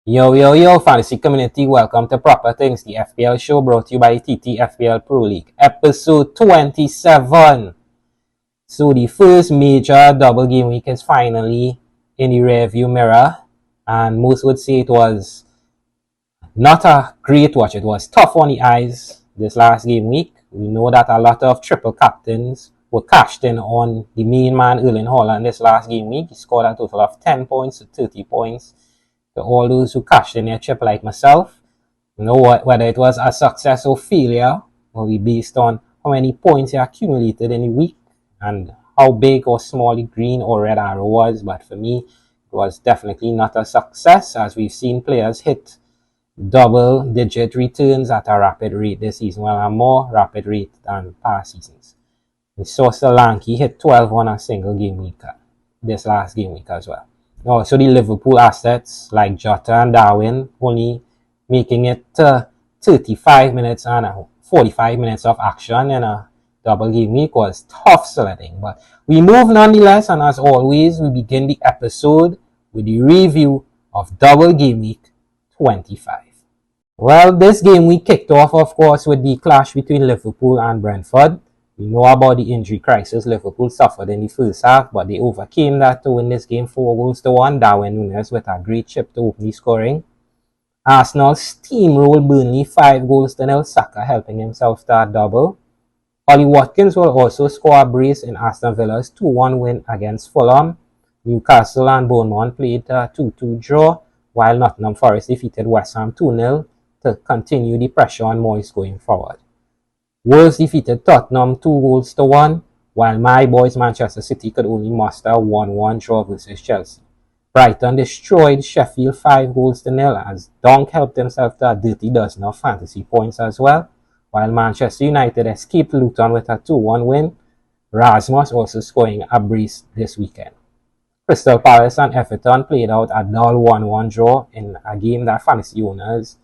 Yo, fantasy community, welcome to Proper Things, the FPL show brought to you by TT FPL Pro-League, episode 27. So the first major double game week is finally in the rearview mirror, and most would say it was not a great watch. It was tough on the eyes this last game week. We know that a lot of triple captains were cashed in on the main man, Erling Haaland, this last game week. He scored a total of 10 points to 30 points. To all those who cashed in their chip like myself, whether it was a success or failure, will be based on how many points you accumulated in a week and how big or small the green or red arrow was. But for me, it was definitely not a success, as we've seen players hit double-digit returns at a rapid rate this season, well, a more rapid rate than past seasons. We saw Solanke hit 12 on a single game week this last game week as well. So the Liverpool assets like Jota and Darwin only making it 35 minutes and 45 minutes of action in a double game week was tough sledding. But we move nonetheless, and as always, we begin the episode with the review of double game week 25. Well, this game week kicked off, of course, with the clash between Liverpool and Brentford. We know about the injury crisis Liverpool suffered in the first half, but they overcame that to win this game 4-1. Darwin Núñez with a great chip to open the scoring. Arsenal steamrolled Burnley 5-0. Saka helping himself to a double. Ollie Watkins will also score a brace in Aston Villa's 2-1 win against Fulham. Newcastle and Bournemouth played a 2-2 draw, while Nottingham Forest defeated West Ham 2-0 to continue the pressure on Moyes going forward. Wolves defeated Tottenham 2-1, while my boys Manchester City could only muster a 1-1 draw versus Chelsea. Brighton destroyed Sheffield 5-0 as Donk helped himself to a dirty dozen of fantasy points as well, while Manchester United escaped Luton with a 2-1 win. Rasmus also scoring a brace this weekend. Crystal Palace and Everton played out a dull 1-1 draw in a game that fantasy owners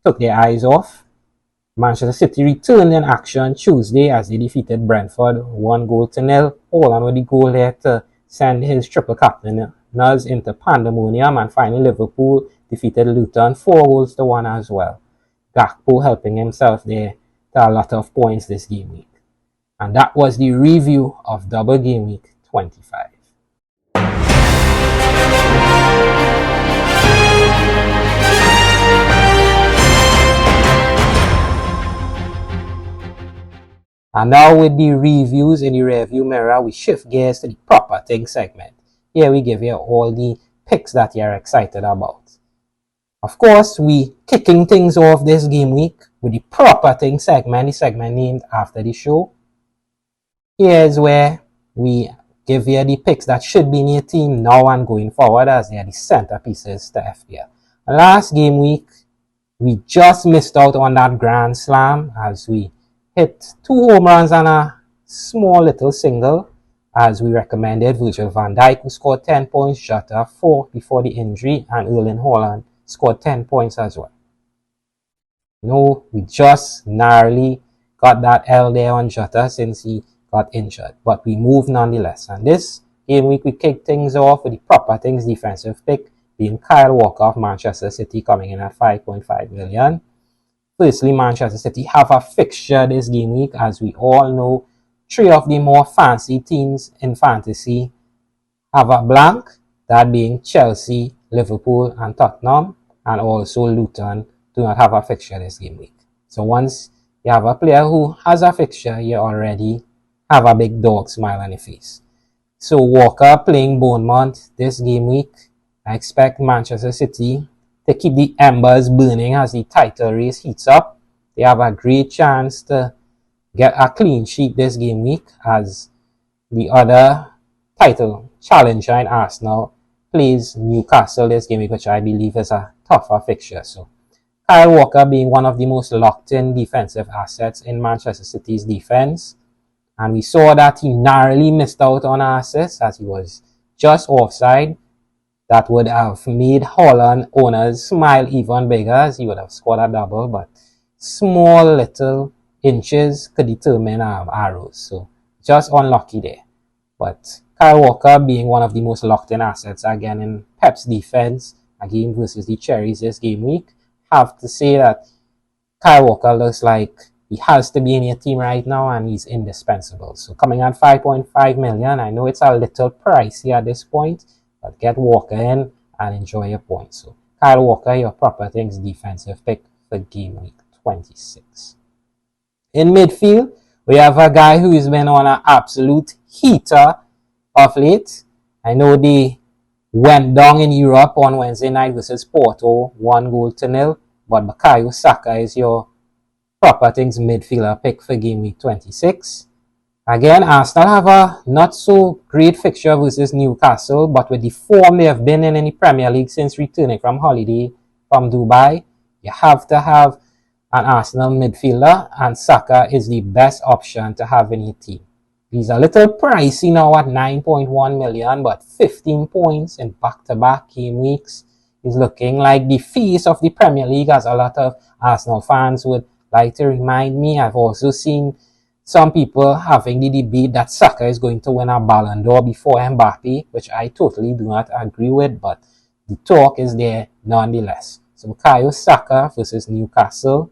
took their eyes off. Manchester City returned in action Tuesday as they defeated Brentford 1-0. Haaland with the goal there to send his triple captainers into pandemonium, and finally Liverpool defeated Luton 4-1 as well. Gakpo helping himself there to a lot of points this game week. And that was the review of double game week 25. And now with the reviews in the review mirror, we shift gears to the Proper Things segment. Here we give you all the picks that you're excited about. Of course, we kicking things off this game week with the Proper Things segment, the segment named after the show. Here's where we give you the picks that should be in your team now and going forward, as they are the centerpieces to FPL. Last game week, we just missed out on that grand slam as we hit 2 home runs and a small little single, as we recommended Virgil van Dijk, who scored 10 points, Jota 4 before the injury, and Erling Haaland scored 10 points as well. We just narrowly got that L there on Jota since he got injured, but we moved nonetheless. And this game week, we kicked things off with the Proper Things defensive pick, being Kyle Walker of Manchester City, coming in at 5.5 million. Firstly, Manchester City have a fixture this game week. As we all know, 3 of the more fancy teams in fantasy have a blank, that being Chelsea, Liverpool and Tottenham, and also Luton do not have a fixture this game week. So once you have a player who has a fixture, you already have a big dog smile on your face. So Walker playing Bournemouth this game week. I expect Manchester City to keep the embers burning as the title race heats up. They have a great chance to get a clean sheet this game week, as the other title challenger in Arsenal plays Newcastle this game week, which I believe is a tougher fixture. So Kyle Walker being one of the most locked-in defensive assets in Manchester City's defense. And we saw that he narrowly missed out on an assist as he was just offside. That would have made Haaland owners smile even bigger, as he would have scored a double, but small little inches could determine arrows. So just unlucky there. But Kyle Walker being one of the most locked in assets again in Pep's defense, a game versus the Cherries this game week. Have to say that Kyle Walker looks like he has to be in your team right now and he's indispensable. So coming at 5.5 million, I know it's a little pricey at this point, but get Walker in and enjoy your points. So Kyle Walker, your proper things defensive pick for game week 26. In midfield, we have a guy who's been on an absolute heater of late. I know they went down in Europe on Wednesday night versus Porto, 1-0, but Bukayo Saka is your proper things midfielder pick for game week 26. Again, Arsenal have a not so great fixture versus Newcastle, but with the form they have been in the Premier League since returning from holiday from Dubai, you have to have an Arsenal midfielder, and Saka is the best option to have in your team. He's a little pricey now at 9.1 million, but 15 points in back-to-back game weeks is looking like the face of the Premier League, as a lot of Arsenal fans would like to remind me. I've also seen some people having the debate that Saka is going to win a Ballon d'Or before Mbappe, which I totally do not agree with, but the talk is there nonetheless. So Bukayo Saka versus Newcastle.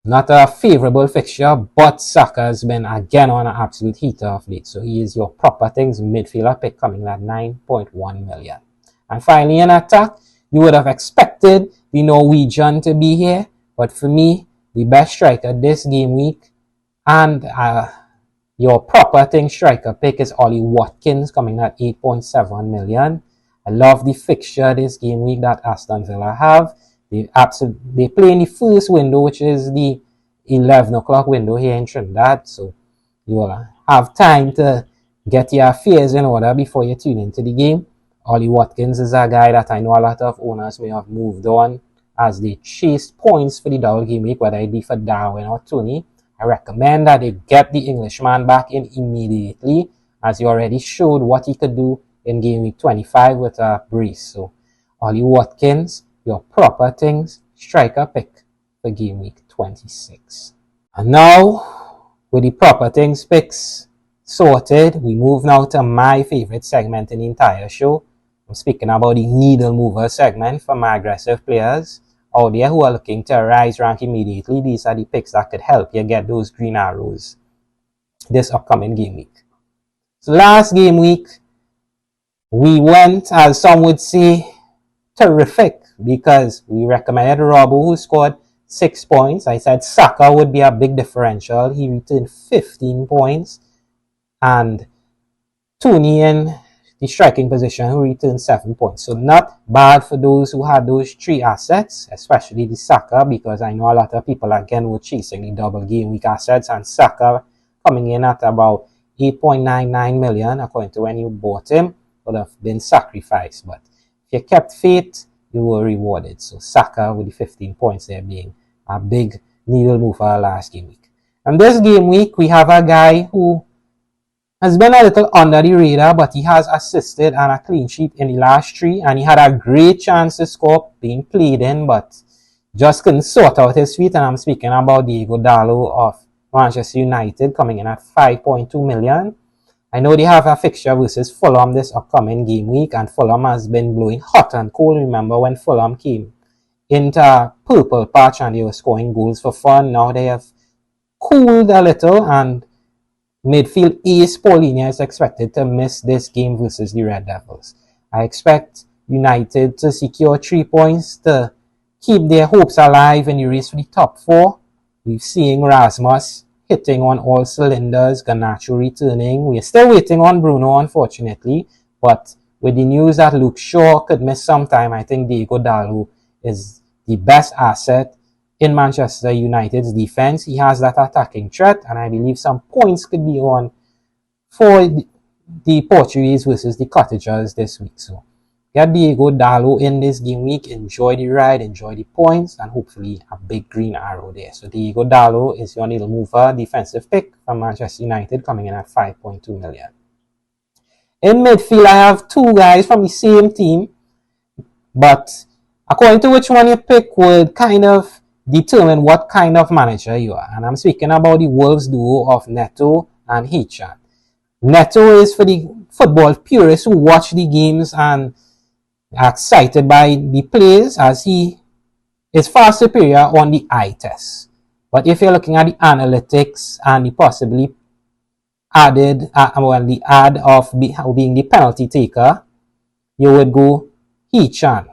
Not a favorable fixture, but Saka has been again on an absolute heater of late. So he is your proper things midfielder pick coming at 9.1 million. And finally in attack, you would have expected the Norwegian to be here. But for me, the best striker this game week and your proper thing striker pick is Ollie Watkins coming at 8.7 million. I love the fixture this game week that Aston Villa have. They play in the first window, which is the 11 o'clock window here in Trinidad. So you will have time to get your affairs in order before you tune into the game. Ollie Watkins is a guy that I know a lot of owners may have moved on as they chased points for the double game week, whether it be for Darwin or Tony. I recommend that they get the Englishman back in immediately, as he already showed what he could do in game week 25 with a brace. So Ollie Watkins, your proper things striker pick for game week 26. And now, with the proper things picks sorted, we move now to my favorite segment in the entire show. I'm speaking about the needle mover segment for my aggressive players out there who are looking to rise rank immediately. These are the picks that could help you get those green arrows this upcoming game week. So last game week, we went, as some would say, terrific, because we recommended Robbo, who scored 6 points. I said Saka would be a big differential. He returned 15 points. And Tony in the striking position, who returned 7 points. So not bad for those who had those three assets, especially the Saka, because I know a lot of people again were chasing the double game week assets, and Saka coming in at about 8.99 million according to when you bought him would have been sacrificed. But if you kept faith, you were rewarded. So Saka with the 15 points there being a big needle mover last game week. And this game week, we have a guy who has been a little under the radar, but he has assisted and a clean sheet in the last three, and he had a great chance to score being played in, but just couldn't sort out his feet. And I'm speaking about Diego Dalot of Manchester United coming in at 5.2 million. I know they have a fixture versus Fulham this upcoming game week, and Fulham has been blowing hot and cold. Remember when Fulham came into a purple patch and they were scoring goals for fun? Now they have cooled a little, and midfield ace Paulinho is expected to miss this game versus the Red Devils. I expect United to secure 3 points to keep their hopes alive in the race for the top 4. We're seeing Rasmus hitting on all cylinders, Garnacho returning. We're still waiting on Bruno, unfortunately, but with the news that Luke Shaw could miss some time, I think Diego Dalot is the best asset in Manchester United's defense. He has that attacking threat, and I believe some points could be on for the Portuguese versus the Cottagers this week. So get Diego Dalot in this game week, enjoy the ride, enjoy the points, and hopefully a big green arrow there. So Diego Dalot is your needle mover defensive pick from Manchester United coming in at 5.2 million. In midfield, I have two guys from the same team, but according to which one you pick would kind of determine what kind of manager you are. And I'm speaking about the Wolves duo of Neto and Hichan. Neto is for the football purists who watch the games and Excited by the plays as he is far superior on the eye test. But if you're looking at the analytics and the possibly added, the add of being the penalty taker, you would go Hee-chan.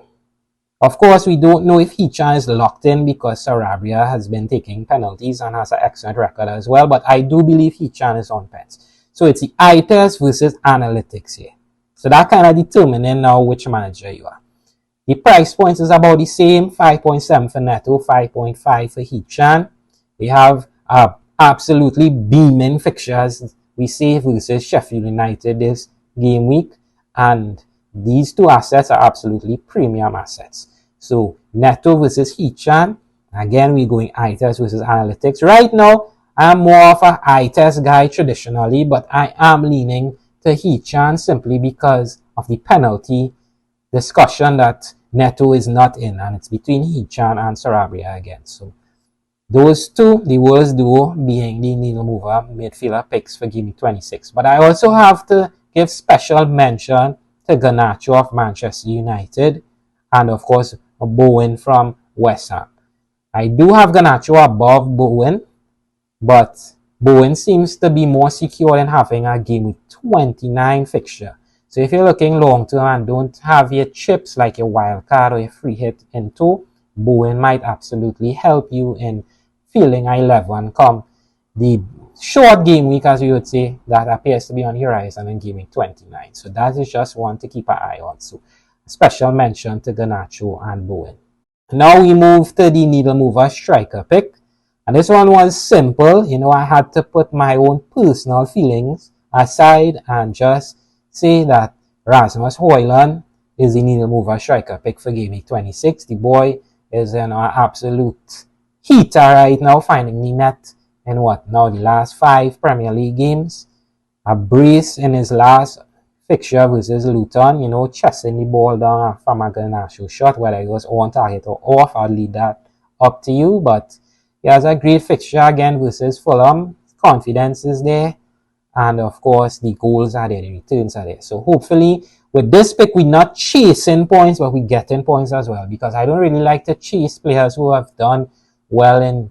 Of course, we don't know if Hee-chan is locked in because Sarabia has been taking penalties and has an excellent record as well, but I do believe Hee-chan is on pens. So it's the eye test versus analytics here. So that kind of determining now which manager you are. The price points is about the same, 5.7 for Neto, 5.5 for Hee-chan. We have absolutely beaming fixtures, we say, versus Sheffield United this game week, and these two assets are absolutely premium assets. So Neto versus Hee-chan, again we're going eye test versus analytics. Right now, I'm more of an eye test guy traditionally, but I am leaning to Hee-chan simply because of the penalty discussion that Neto is not in, and it's between Hee-chan and Sarabia again. So those two, the worst duo being the needle mover midfielder picks for Game 26. But I also have to give special mention to Garnacho of Manchester United and of course Bowen from West Ham. I do have Garnacho above Bowen, but Bowen seems to be more secure in having a Game Week 29 fixture. So if you're looking long term and don't have your chips like your wild card or your free hit in tow, Bowen might absolutely help you in feeling 11 come the short game week, as we would say, that appears to be on the horizon in Game Week 29. So that is just one to keep an eye on. So special mention to Garnacho and Bowen. Now we move to the needle mover striker pick. And this one was simple. You know, I had to put my own personal feelings aside and just say that Rasmus Højlund is the needle mover striker pick for Game Week 26. The boy is an absolute heater right now, finding the net in the last 5 Premier League games. A brace in his last fixture versus Luton, you know, chasing the ball down from a Garnacho shot, whether it was on target or off, I'll leave that up to you. But he has a great fixture again versus Fulham. Confidence is there. And of course, the goals are there, the returns are there. So hopefully, with this pick, we're not chasing points, but we're getting points as well. Because I don't really like to chase players who have done well in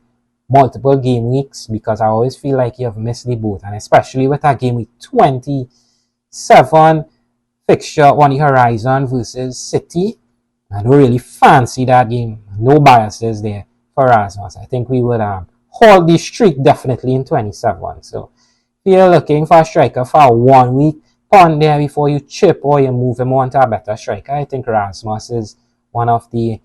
multiple game weeks, because I always feel like you have missed the boat. And especially with a Game Week 27 fixture on the horizon versus City, I don't really fancy that game. No biases there for Rasmus. I think we would hold the streak definitely in 27. So if you're looking for a striker for 1 week, pond there before you chip or you move him on to a better striker. I think Rasmus is one of the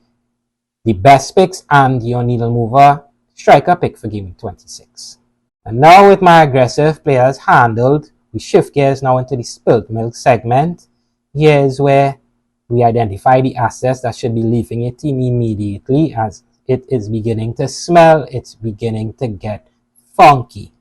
best picks and your needle mover striker pick for Game 26. And now with my aggressive players handled, we shift gears now into the spilt milk segment. Here is where we identify the assets that should be leaving your team immediately, as it is beginning to smell, it's beginning to get funky.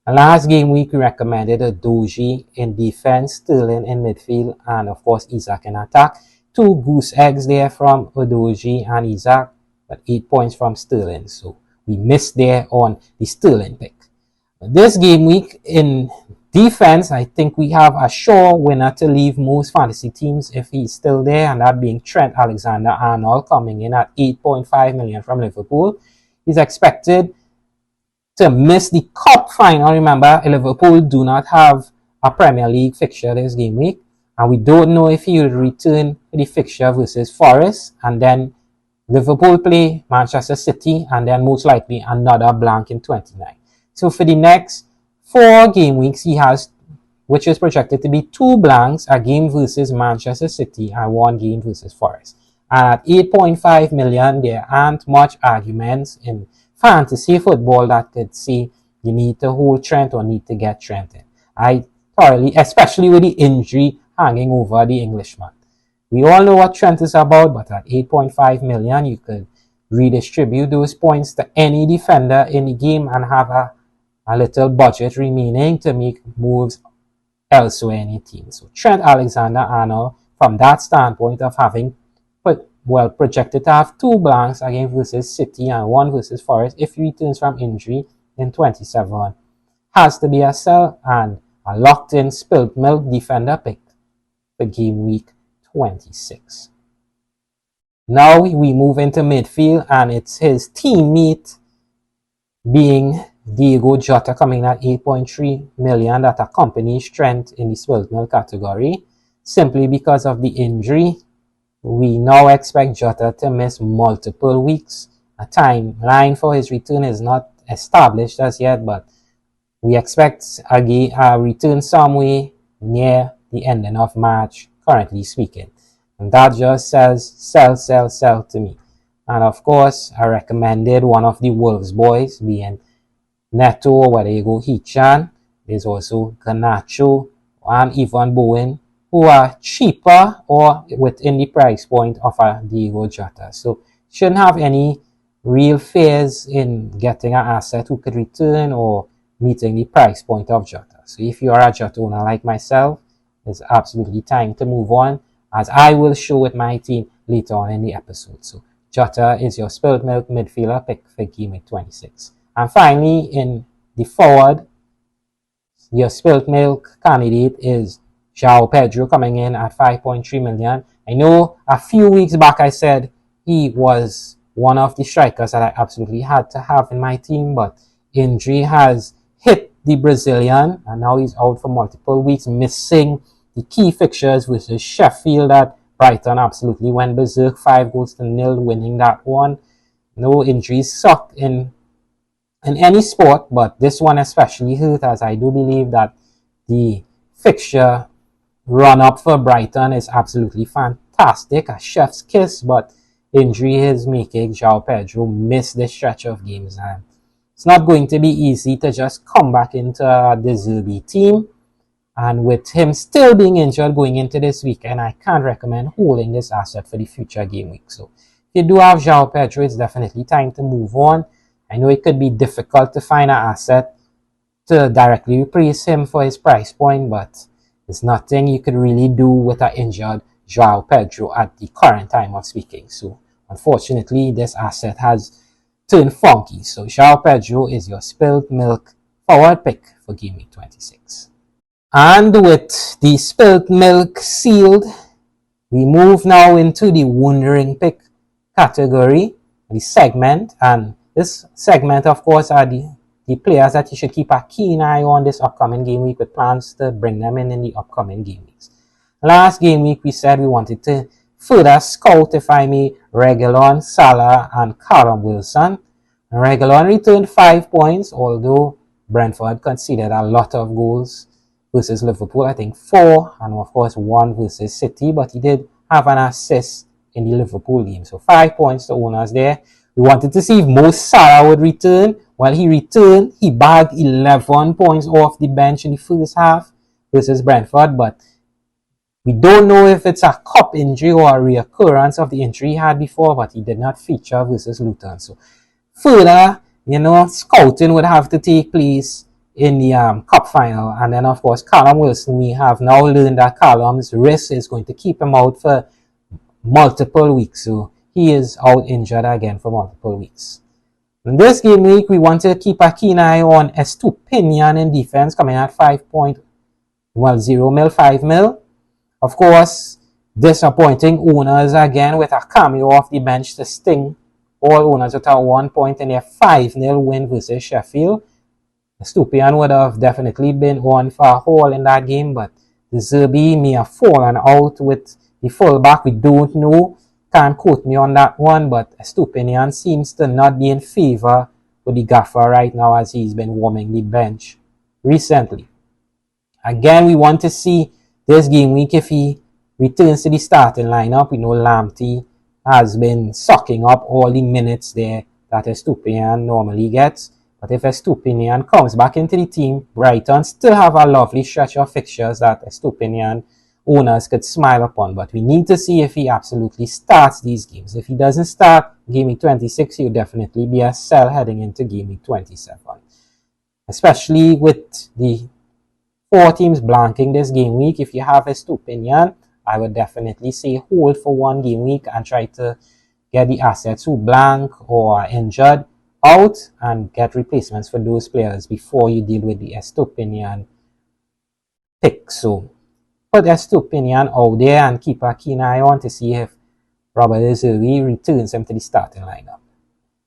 And last game week, we recommended a Doji in defense, Sterling in midfield, and of course Isaac in attack. 2 goose eggs there from Udoji and Isaac, but 8 points from Sterling. So we missed there on the Sterling pick. But this game week in defense, I think we have a sure winner to leave most fantasy teams if he's still there, and that being Trent Alexander-Arnold, coming in at 8.5 million from Liverpool. He's expected to miss the cup final. Remember, Liverpool do not have a Premier League fixture this game week, and we don't know if he will return to the fixture versus Forest, and then Liverpool play Manchester City, and then most likely another blank in 29. So for the next 4 game weeks, he has, which is projected to be 2 blanks, a game versus Manchester City and 1 game versus Forest. And at 8.5 million, there aren't much arguments in fantasy football that could say you need to hold Trent or need to get Trent in. I thoroughly, especially with the injury hanging over the Englishman. We all know what Trent is about, but at 8.5 million, you could redistribute those points to any defender in the game and have a little budget remaining to make moves elsewhere in your team. So Trent Alexander-Arnold, from that standpoint of having projected to have 2 blanks again versus City and 1 versus Forest if he returns from injury in 27, has to be a sell and a locked in spilt milk defender pick for game week 26. Now we move into midfield, and it's his teammate being Diego Jota coming at 8.3 million that accompanies Trent in the Spilt Milk category. Simply because of the injury, we now expect Jota to miss multiple weeks. A timeline for his return is not established as yet, but we expect a return somewhere near the ending of March, currently speaking. And that just says sell to me. And of course, I recommended one of the Wolves boys, being Neto, or whether you go Hichan. There's also Garnacho and even Bowen, who are cheaper or within the price point of a Diego Jota. So shouldn't have any real fears in getting an asset who could return or meeting the price point of Jota. So if you are a Jota owner like myself, it's absolutely time to move on, as I will show with my team later on in the episode. So Jota is your Spilt Milk midfielder pick for Gameweek 26. And finally, in the forward, your Spilt Milk candidate is João Pedro, coming in at 5.3 million. I know a few weeks back I said he was one of the strikers that I absolutely had to have in my team, but injury has hit the Brazilian, and now he's out for multiple weeks, missing the key fixtures versus Sheffield that Brighton absolutely went berserk, 5-0, winning that one. No, injuries suck in any sport, but this one especially hurt, as I do believe that the fixture run up for Brighton is absolutely fantastic, a chef's kiss, but injury is making João Pedro miss this stretch of games, and it's not going to be easy to just come back into the Zerbi team. And with him still being injured going into this weekend, I can't recommend holding this asset for the future game week. So if you do have João Pedro, it's definitely time to move on. I know it could be difficult to find an asset to directly replace him for his price point, but there's nothing you could really do with an injured João Pedro at the current time of speaking. So unfortunately, this asset has turned funky. So João Pedro is your Spilt Milk forward pick for Game Week 26. And with the Spilt Milk sealed, we move now into the Wondering Pick category, the segment. And this segment, of course, are the players that you should keep a keen eye on this upcoming game week, with plans to bring them in the upcoming game weeks. Last game week, we said we wanted to further scout, if I may, Reguilon, Salah, and Callum Wilson. Reguilon returned 5 points, although Brentford conceded a lot of goals versus Liverpool, I think 4, and of course 1 versus City, but he did have an assist in the Liverpool game. So 5 points to owners there. We wanted to see if Mo Salah would return. Well, he returned. He bagged 11 points off the bench in the first half versus Brentford, but we don't know if it's a cup injury or a reoccurrence of the injury he had before, but he did not feature versus Luton. So further, scouting would have to take place in the cup final. And then, of course, Callum Wilson, we have now learned that Callum's wrist is going to keep him out for multiple weeks. So he is out injured again for multiple weeks. In this game week, we want to keep a keen eye on Estupinian in defense, coming at 5 mil. Of course, disappointing owners again with a cameo off the bench to sting all owners with a 1 point in their 5-0 win versus Sheffield. Estupinian would have definitely been on for a haul in that game, but the Zerbi may have fallen out with the fullback. We don't know. Can't quote me on that one, but Estupinian seems to not be in favor with the gaffer right now, as he's been warming the bench recently. Again, we want to see this game week if he returns to the starting lineup. We know Lamptey has been sucking up all the minutes there that Estupinian normally gets. But if Estupinian comes back into the team, Brighton still have a lovely stretch of fixtures that Estupinian owners could smile upon. But we need to see if he absolutely starts these games. If he doesn't start Game Week 26, he'll definitely be a sell heading into Game Week 27. Especially with the 4 teams blanking this game week. If you have Estupinian, I would definitely say hold for 1 game week and try to get the assets who blank or are injured out and get replacements for those players before you deal with the Estupinian pick. So put Estupinian out there and keep a keen eye on to see if Robert De Zerbi returns him to the starting lineup.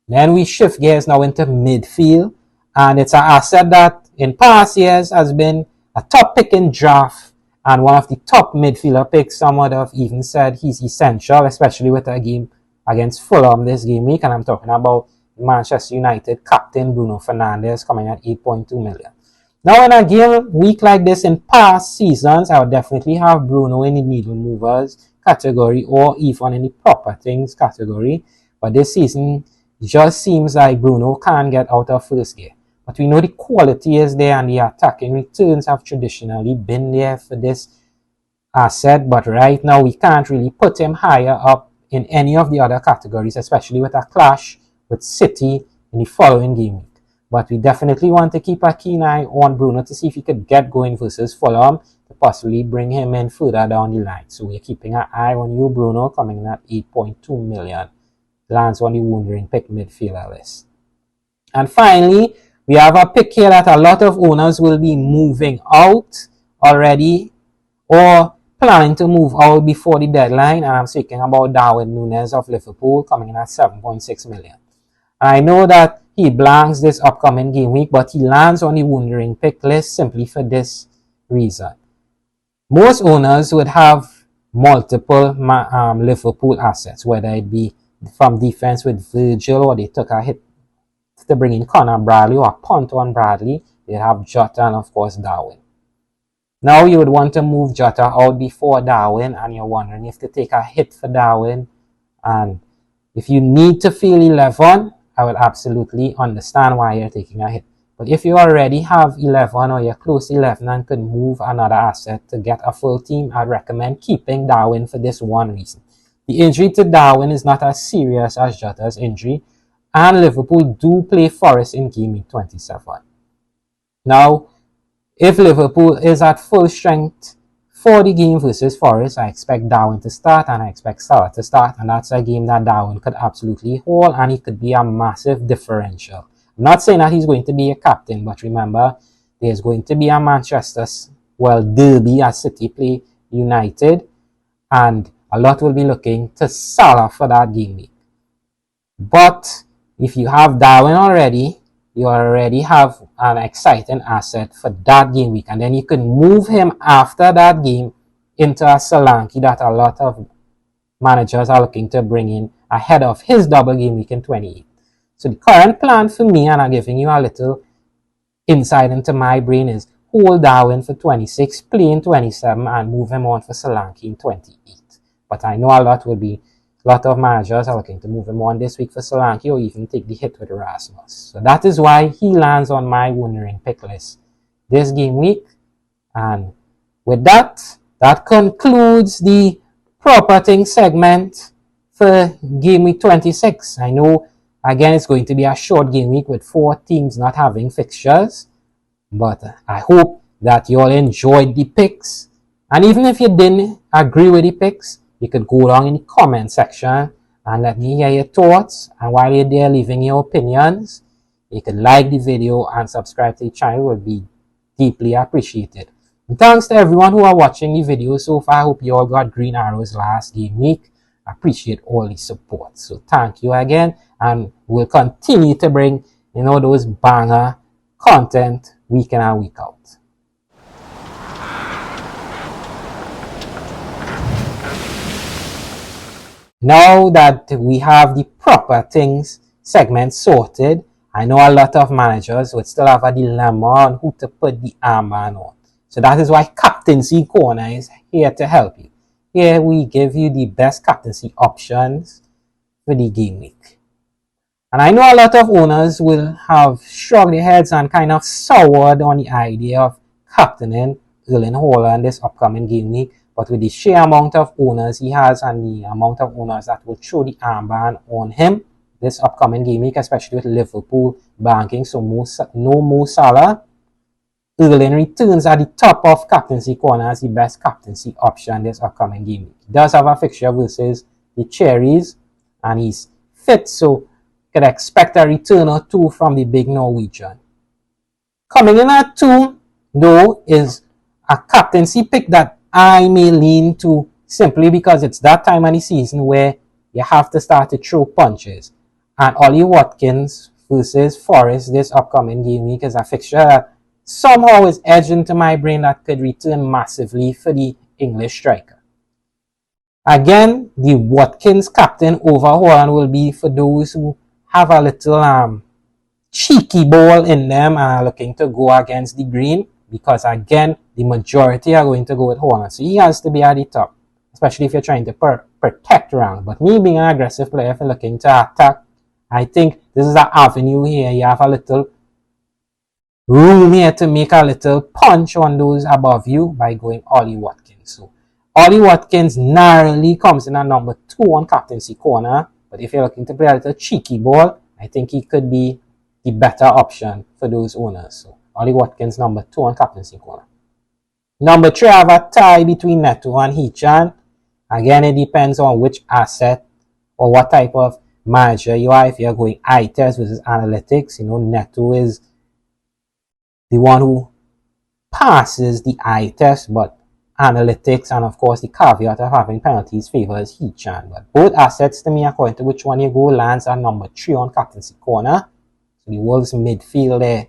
Then we shift gears now into midfield, and it's an asset that in past years has been a top pick in draft and one of the top midfielder picks. Some would have even said he's essential, especially with a game against Fulham this game week, and I'm talking about Manchester United captain Bruno Fernandes coming at 8.2 million. Now in a game week like this in past seasons, I would definitely have Bruno in the needle movers category or even in the proper things category, but this season it just seems like Bruno can't get out of first gear. But we know the quality is there and the attacking returns have traditionally been there for this asset, but right now we can't really put him higher up in any of the other categories, especially with a clash with City in the following game week. But we definitely want to keep a keen eye on Bruno to see if he could get going versus Fulham to possibly bring him in further down the line. So we're keeping an eye on you, Bruno, coming in at 8.2 million. Lands on the wondering pick midfielder list. And finally, we have a pick here that a lot of owners will be moving out already or planning to move out before the deadline. And I'm speaking about Darwin Núñez of Liverpool coming in at 7.6 million. And I know that he blanks this upcoming game week, but he lands on the wondering pick list simply for this reason. Most owners would have multiple Liverpool assets, whether it be from defense with Virgil, or they took a hit to bring in Connor Bradley or a punt on Bradley. They have Jota and of course Darwin. Now you would want to move Jota out before Darwin, and you're wondering if to take a hit for Darwin. And if you need to fill 11, I will absolutely understand why you're taking a hit. But if you already have 11 or you're close to 11 and could move another asset to get a full team, I'd recommend keeping Darwin for this one reason. The injury to Darwin is not as serious as Jota's injury, and Liverpool do play Forest in game week 27. Now, if Liverpool is at full strength for the game versus Forest, I expect Darwin to start and I expect Salah to start, and that's a game that Darwin could absolutely hold and he could be a massive differential. I'm not saying that he's going to be a captain, but remember, there's going to be a Manchester derby as City play United, and a lot will be looking to Salah for that game week. But if you have Darwin already, you already have an exciting asset for that game week, and then you can move him after that game into a Solanke that a lot of managers are looking to bring in ahead of his double game week in 28. So the current plan for me, and I'm giving you a little insight into my brain, is hold Darwin for 26, play in 27, and move him on for Solanke in 28. But I know a lot of managers are looking to move him on this week for Solanke or even take the hit with Erasmus. So that is why he lands on my wondering pick list this game week. And with that concludes the proper thing segment for game week 26. I know, again, it's going to be a short game week with 4 teams not having fixtures, but I hope that you all enjoyed the picks. And even if you didn't agree with the picks, you could go down in the comment section and let me hear your thoughts. And while you're there leaving your opinions, you can like the video and subscribe to the channel. It would be deeply appreciated. And thanks to everyone who are watching the video so far. I hope you all got green arrows last game week. I appreciate all the support. So thank you again, and we'll continue to bring those banger content week in and week out. Now that we have the proper things segment sorted, I know a lot of managers would still have a dilemma on who to put the armband on. So that is why Captaincy Corner is here to help you. Here we give you the best captaincy options for the game week. And I know a lot of owners will have shrugged their heads and kind of soured on the idea of captaining Erling Haaland this upcoming game week. But with the sheer amount of owners he has and the amount of owners that will throw the armband on him this upcoming game week, especially with Liverpool banking so no Mo Salah, Erling returns at the top of Captaincy Corner as the best captaincy option this upcoming game week. He does have a fixture versus the Cherries, and he's fit, so you could expect a return or two from the big Norwegian. Coming in at 2, though, is a captaincy pick that I may lean to simply because it's that time of the season where you have to start to throw punches. And Ollie Watkins versus Forest this upcoming game week is a fixture that somehow is edged into my brain that could return massively for the English striker. Again, the Watkins captain over Holland will be for those who have a little cheeky ball in them and are looking to go against the green, because again, the majority are going to go with Holland. So he has to be at the top, especially if you're trying to protect rank. But me being an aggressive player, if you're looking to attack, I think this is an avenue here. You have a little room here to make a little punch on those above you by going Ollie Watkins. So Ollie Watkins narrowly comes in at number 2 on captaincy corner. But if you're looking to play a little cheeky ball, I think he could be the better option for those owners. So Ollie Watkins number 2 on captaincy corner. Number 3, I have a tie between Neto and Hichan. Again, it depends on which asset or what type of manager you are. If you're going eye test versus analytics, Neto is the one who passes the eye test, but analytics and of course the caveat of having penalties favors Hichan. But both assets to me, according to which one you go, lands at number 3 on captaincy corner. So the Wolves midfield there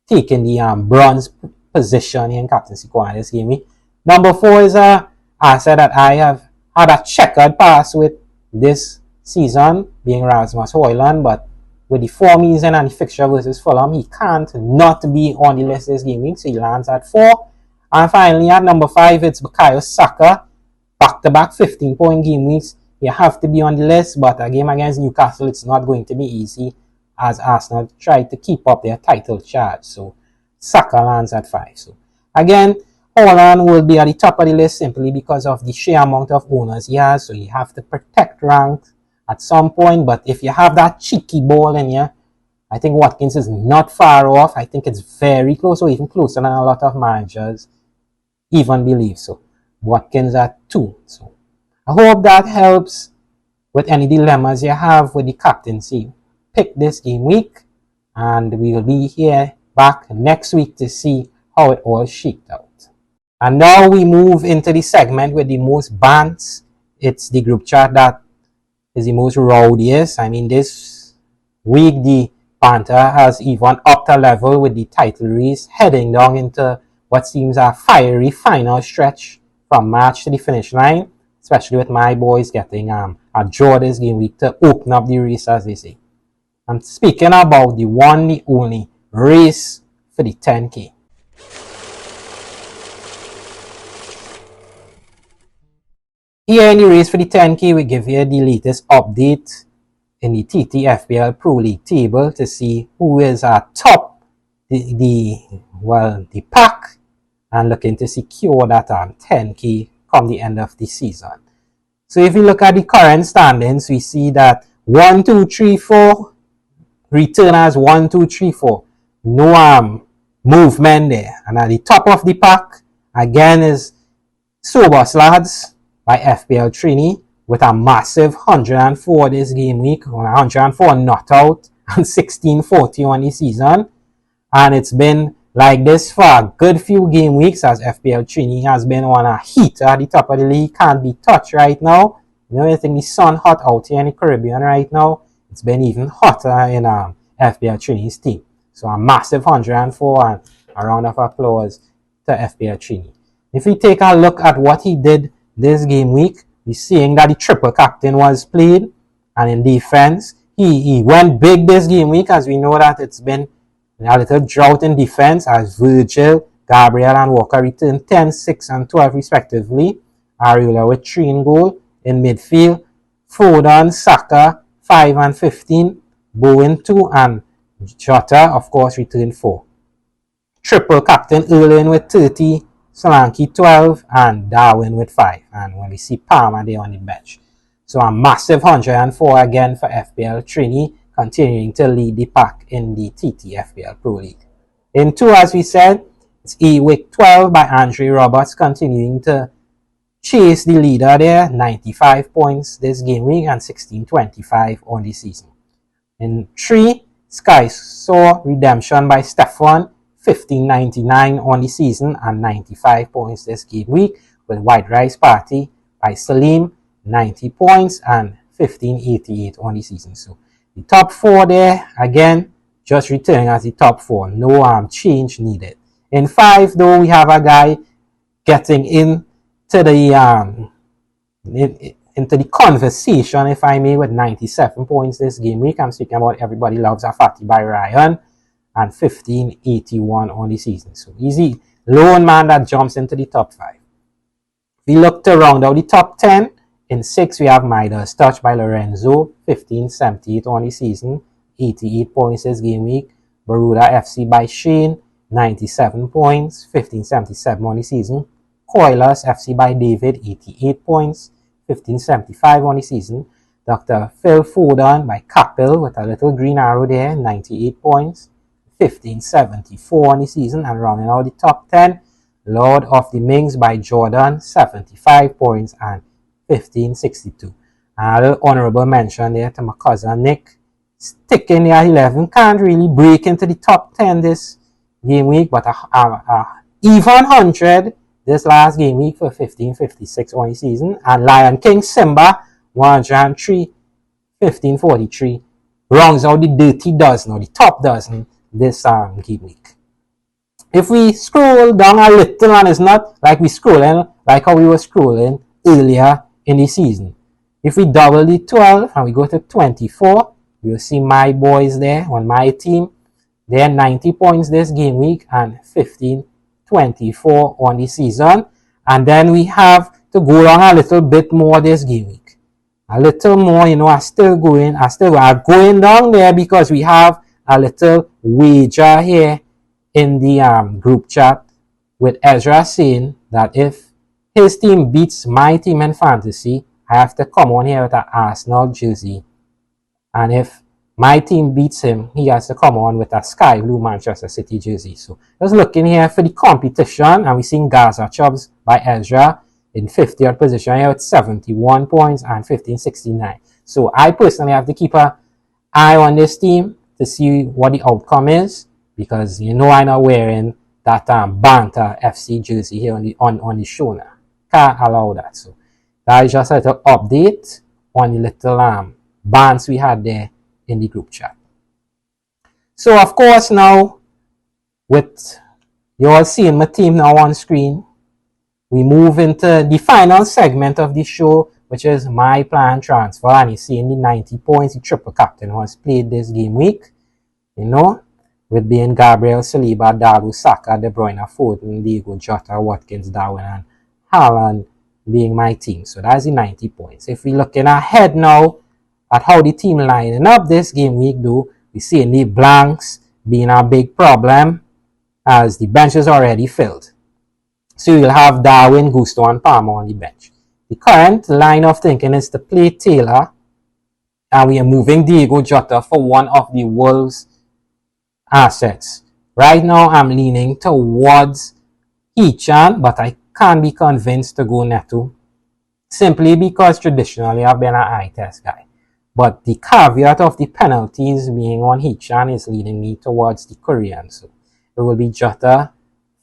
taking the bronze position in captaincy corner this game. Number 4 is a asset that I have had a checkered past with this season, being Rasmus Højlund, but with the form he's in and the fixture versus Fulham, he can't not be on the list this game week, so he lands at 4. And finally, at number 5, it's Bukayo Saka. Back-to-back 15-point game weeks. You have to be on the list, but a game against Newcastle, it's not going to be easy as Arsenal try to keep up their title charge. So Saka lands at 5. So again, Holland will be at the top of the list simply because of the sheer amount of owners he has. So you have to protect rank at some point. But if you have that cheeky ball in you, I think Watkins is not far off. I think it's very close, or even closer than a lot of managers even believe. So Watkins at 2. So I hope that helps with any dilemmas you have with the captaincy pick this game week, and we will be here back next week to see how it all shaked out. And now we move into the segment with the most bants. It's the group chat that is the most rowdiest. I mean, this week the banter has even upped a level with the title race heading down into what seems a fiery final stretch from March to the finish line, especially with my boys getting a draw this game week to open up the race, as they say. I'm speaking about the one, the only race for the 10K. Here in the race for the 10K, we give you the latest update in the TT FPL Pro-League table to see who is atop the pack and looking to secure that 10K come the end of the season. So if you look at the current standings, we see that 1, 2, 3, 4 return as 1, 2, 3, 4. No movement there. And at the top of the pack again is Sober Slads by FPL Trini with a massive 104 this game week, 104 not out and 1640 on the season. And it's been like this for a good few game weeks, as FPL Trini has been on a heater at the top of the league, can't be touched right now. I think the sun hot out here in the Caribbean right now. It's been even hotter in FPL Trini's team. So a massive 104 and a round of applause to FPL Trini. If we take a look at what he did this game week, we're seeing that the triple captain was played, and in defense, he went big this game week, as we know that it's been a little drought in defense as Virgil, Gabriel and Walker returned 10, 6 and 12 respectively. Areola with 3 in goal. In midfield, Foden, Saka 5 and 15, Bowen 2 and Jota of course returned 4. Triple captain Erling with 30, Solanke 12 and Darwin with 5. And when we see Palmer there on the bench. So a massive 104 again for FPL Trini, continuing to lead the pack in the TT FPL Pro-League. In 2, as we said, it's Ewick 12 by Andre Roberts, continuing to chase the leader there, 95 points this game week and 1625 on the season. In 3, Sky saw redemption by Stefan, 1599 on the season and 95 points this game week, with White Rice Party by Salim, 90 points and 1588 on the season. So the top 4 there, again, just returning as the top 4. No change needed. In 5, though, we have a guy getting into the into the conversation, if I may, with 97 points this game week. I'm speaking about Everybody Loves a Fatty by Ryan and 1581 on the season. So easy lone man that jumps into the top 5. We look to round out the top 10. In 6, we have Midas Touch by Lorenzo, 1578 on the season, 88 points this game week. Baruda FC by Shane, 97 points, 1577 on the season. Coilers FC by David, 88 points, 1575 on the season. Dr. Phil Foden by Capel with a little green arrow there, 98 points, 1574 on the season. And rounding out the top 10, Lord of the Mings by Jordan, 75 points and 1562. And a little honorable mention there to my cousin Nick, sticking there at 11. Can't really break into the top 10 this game week, but even 100 this last game week for 1556 on the season. And Lion King Simba, 103, 1543. Rounds out the dirty dozen, or the top dozen this game week. If we scroll down a little, and it's not like we scrolling like how we were scrolling earlier in the season. If we double the 12 and we go to 24, you'll see my boys there on my team. They're 90 points this game week and 1524 on the season. And then we have to go along a little bit more this game week. A little more, I'm going down there because we have a little wager here in the group chat with Ezra saying that if his team beats my team in fantasy, I have to come on here with an Arsenal jersey. And if my team beats him, he has to come on with a sky blue Manchester City jersey. So just looking here for the competition, and we're seeing Gaza Chubbs by Ezra in 50th position here with 71 points and 1569. So I personally have to keep an eye on this team to see what the outcome is, because I'm not wearing that Banter FC jersey here on the show now. Can't allow that. So that is just a little update on the little bands we had there in the group chat. So of course now, with you all seeing my team now on screen, we move into the final segment of the show, which is my plan transfer. And you seeing the 90 points the triple captain has played this game week, with being Gabriel, Saliba, Dalu, Saka, De Bruyne, Foden, Diego, Jota, Watkins, Darwin, and Haaland being my team. So that's the 90 points. If we're looking ahead now at how the team lining up this game week, though, we see the blanks being a big problem as the bench is already filled. So you'll have Darwin, Gusto, and Palmer on the bench. The current line of thinking is to play Taylor, and we are moving Diego Jota for one of the Wolves assets. Right now, I'm leaning towards Hichan, but I can't be convinced to go Neto, simply because traditionally I've been an eye test guy. But the caveat of the penalties being on Hichan is leading me towards the Korean. So it will be Jota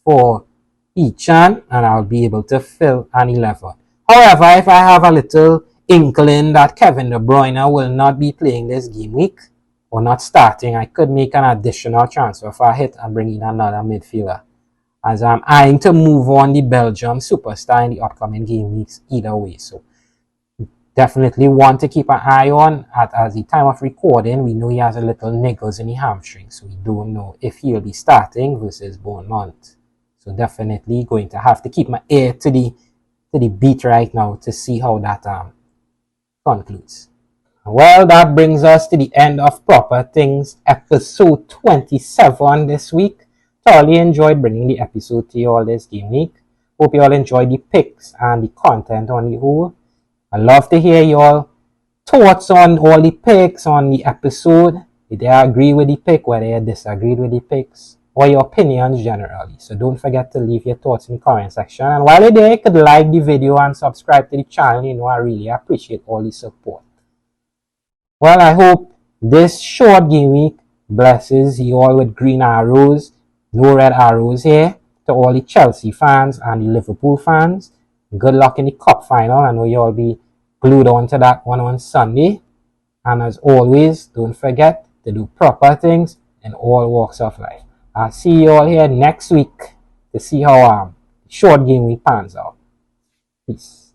for Hichan, and I'll be able to fill an 11. However, if I have a little inkling that Kevin De Bruyne will not be playing this game week, or not starting, I could make an additional transfer for a hit and bring in another midfielder, as I'm eyeing to move on the Belgium superstar in the upcoming game weeks either way. So definitely want to keep an eye on at the time of recording. We know he has a little niggles in the hamstring, so we don't know if he'll be starting versus Bournemouth. So definitely going to have to keep my ear to the beat right now to see how that concludes. Well, that brings us to the end of Proper Things episode 27 this week. Thoroughly enjoyed bringing the episode to you all this game week. Hope you all enjoyed the picks and the content on the whole. I'd love to hear your thoughts on all the picks on the episode. If you agree with the pick, whether you disagreed with the picks, or your opinions generally. So don't forget to leave your thoughts in the comment section. And while you're there, you could like the video and subscribe to the channel. I really appreciate all the support. Well, I hope this short game week blesses you all with green arrows, no red arrows here. To all the Chelsea fans and the Liverpool fans, good luck in the cup final. I know you all be glued on to that one on Sunday. And as always, don't forget to do proper things in all walks of life. I'll see you all here next week to see how short game week pans out. Peace.